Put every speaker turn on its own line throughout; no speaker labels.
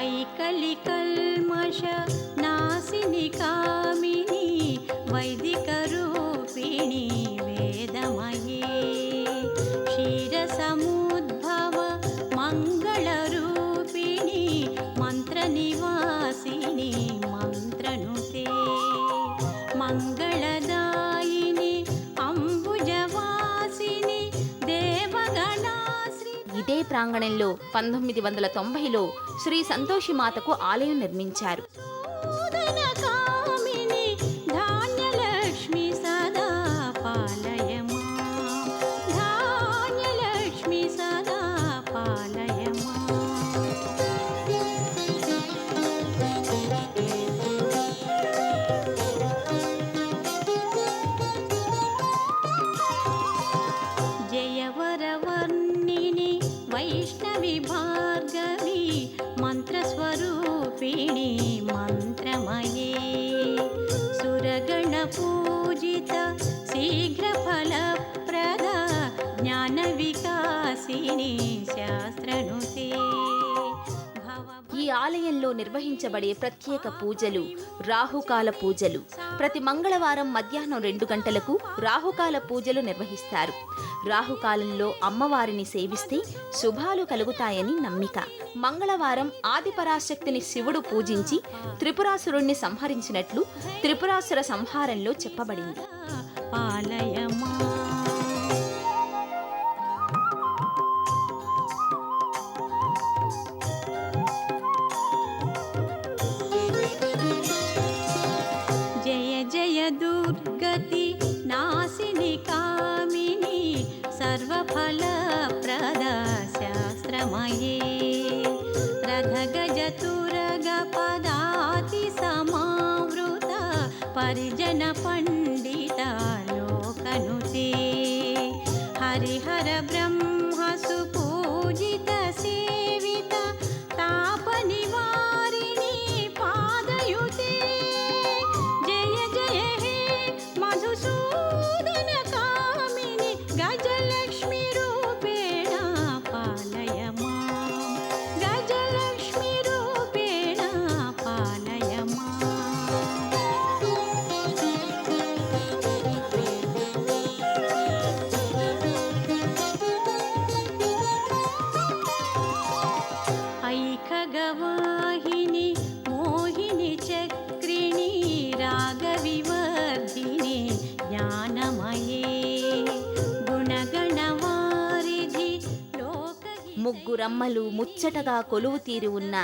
వైకలి కల్మష నాశిని కామిని వైదిక రూపిణి వేదమయే క్షీరసముద్భవ మంగళ రూపిణి మంత్ర నివాసిని మంత్రనుతే మంగళదాయిని అంబుజవాసిని దేవగణాశ్రీ.
ఇదే ప్రాంగణంలో 1990లో శ్రీ సంతోషిమాతకు ఆలయం నిర్మించారు.
వైష్ణవి భార్గవి మంత్రస్వరూపిణి మంత్రమయే సురగణ పూజిత శీఘ్ర ఫలప్రద జ్ఞాన వికాసిని శాస్త్రనుతే.
ఈ ఆలయంలో నిర్వహించబడే ప్రత్యేక పూజలు రాహుకాల పూజలు. ప్రతి మంగళవారం మధ్యాహ్నం 2 గంటలకు రాహుకాల పూజలు నిర్వహిస్తారు. రాహుకాలంలో అమ్మవారిని సేవిస్తే శుభాలు కలుగుతాయని నమ్మిక. మంగళవారం ఆదిపరాశక్తిని శివుడు పూజించి త్రిపురాసురుణ్ణి సంహరించినట్లు త్రిపురాసుర సంహారంలో చెప్పబడింది.
జయ జయ దుర్గతి నాశిని కామిని సర్వఫలప్రద శాస్త్రమయే రథగజ తురగ పదాతి సమావృత పరిజన పండిత లోకనుతే హరిహర బ్రహ్మ సుపూజిత సేవిత తాప నివారిణి పాదయుతే జయ జయ హే మధుసూదన కామిని గజలక్ష్మి రూపేణ పాలయ మాం గజలక్ష్మి రూపేణ పాలయ ఐఖగవాహిని మోహిని చక్రిణి రాగవివర్ధిని జ్ఞానమయే గుణగణవారిధి లోక.
ముగ్గురమ్మలు ముచ్చటగా కొలువు తీరి ఉన్న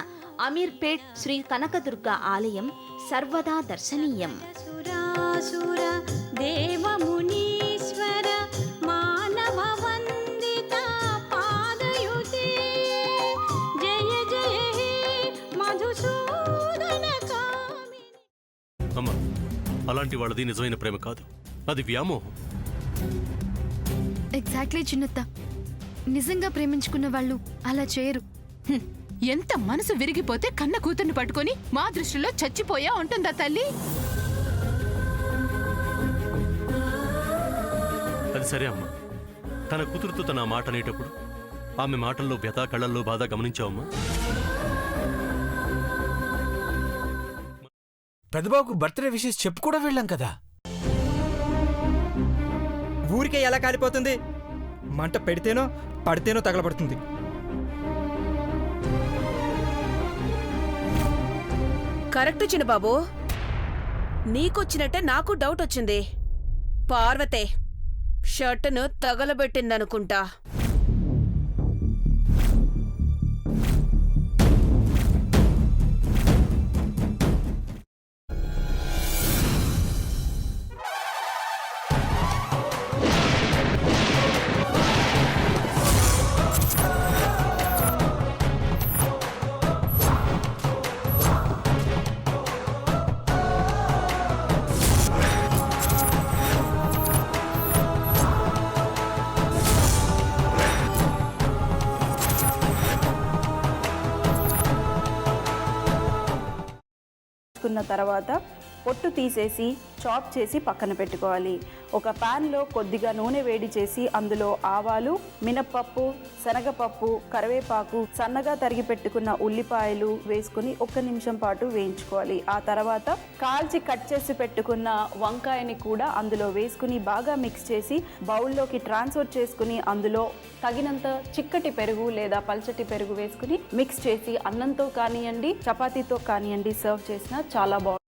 అమీర్పేట్ శ్రీ కనకదుర్గ ఆలయం సర్వదా దర్శనీయం.
సురాసుర దేవమునీశ్వర మానవ వందిత పాదయుతే జయ జయ హే మధుసూదన కామిని.
అమ్మా, అలాంటి వాళ్ళది నిజమైన ప్రేమ కాదు, అది వ్యామోహం.
ఎగ్జాక్ట్లీ చిన్నత్త, నిజంగా ప్రేమించుకున్న వాళ్ళు అలా చేయరు.
ఎంత మనసు విరిగిపోతే కన్న కూతుర్ని పట్టుకొని మా దృష్టిలో చచ్చిపోయా ఉంటుందా తల్లి?
అది సరే అమ్మా, తన కూతురుతో తన మాట అనేటప్పుడు ఆమె మాటల్లో వ్యథ, కళ్ళల్లో బాధ గమనించావమ్మా?
పెద్దబాబుకు బర్త్డే విషెస్ చెప్పు కూడా వెళ్ళాం కదా.
ఊరికే ఎలా కాలిపోతుంది? మంట పెడితేనో పడితేనో తగలబడుతుంది.
కరెక్ట్ చిన్నబాబు, నీకొచ్చినట్టే నాకు డౌట్ వచ్చింది. పార్వతే షర్టును తగలబెట్టిందనుకుంటా.
తర్వాత పొట్టు తీసేసి చాప్ చేసి పక్కన పెట్టుకోవాలి. ఒక ప్యాన్లో కొద్దిగా నూనె వేడి చేసి అందులో ఆవాలు, మినప్పప్పు, శనగపప్పు, కరివేపాకు, సన్నగా తరిగి పెట్టుకున్న ఉల్లిపాయలు వేసుకుని 1 నిమిషం పాటు వేయించుకోవాలి. ఆ తర్వాత కాల్చి కట్ చేసి పెట్టుకున్న వంకాయని కూడా అందులో వేసుకుని బాగా మిక్స్ చేసి బౌల్లోకి ట్రాన్స్ఫర్ చేసుకుని అందులో తగినంత చిక్కటి పెరుగు లేదా పల్చటి పెరుగు వేసుకుని మిక్స్ చేసి అన్నంతో కానివ్వండి, చపాతీతో కానివ్వండి సర్వ్ చేసినా చాలా బాగుంటుంది.